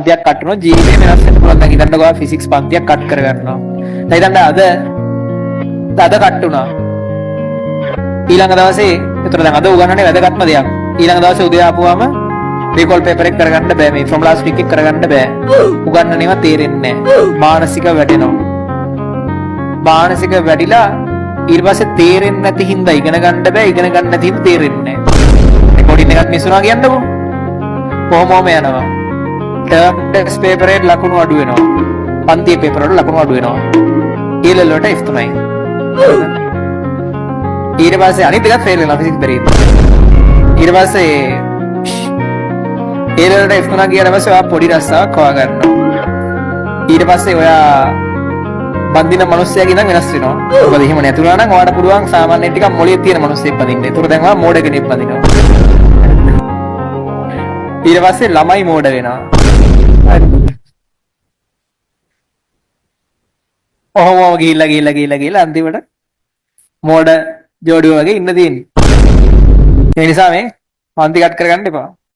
පන්තියක් cut කරනවා ජීවිතේ වෙනස් වෙන්න පුළුවන්. දැන් ඉතින් ඔයා ෆිසික්ස් පන්තියක් කට් කරගන්නවා. දැන් අද කට් වුණා. ඊළඟ දවසේ ඒතර දැන් අද උගන්වන්නේ වැදගත්ම දෙයක්. ඊළඟ දවසේ උදේ ආපුවාම රීකෝල් පේපර් එක කරගන්න බෑ. මේ ෆෝමුලාස් ටික එක කරගන්න බෑ. උගන්වන්නේව තේරෙන්නේ නැහැ. මානසික වැටෙනවා. මානසික වැඩිලා ඊට පස්සේ තේරෙන්නේ නැති හින්දා ඉගෙන ගන්න බෑ. ඉගෙන ගන්න නැති හින්දා තේරෙන්නේ නැහැ. රෙකෝඩින් එකක් මිස් වුණා කියන්නකෝ. කොහොමම යනවා. ටර්ම් ටෙස්ට් පේපර් එකේ ලකුණු අඩු වෙනවා. පන්තියේ පේපර් වල ලකුණු අඩු වෙනවා. ඊළඟ වලට F තමයි. ඊට පස්සේ අනිත් එකත් ෆේල් වෙනවා ෆිසික්ස් පෙරේද. ඊට පස්සේ ඊළඟට F තුනක් ගියාට පස්සේ ඔයා පොඩි රස්සාවක් හොයා ගන්නවා. ඊට පස්සේ ඔයා බඳින මිනිස්සයාගේ ඉඳන් වෙනස් වෙනවා. මොකද එහෙම නැතුණා නම් ඔයාට පුළුවන් සාමාන්‍ය ටිකක් මොළයේ තියෙන මිනිස්සෙක් බඳින්න. ඒතර දැන් ඔයා මෝඩ කෙනෙක් බඳිනවා. ඊට පස්සේ ළමයි මෝඩ වෙනවා. ඔහොම ගිහිල්ලා අන්තිමට මෝඩ ජෝඩියෝ වගේ ඉන්න තියෙන්නේ. ඒ නිසා මේ පන්ති කට් කරගන්න එපා.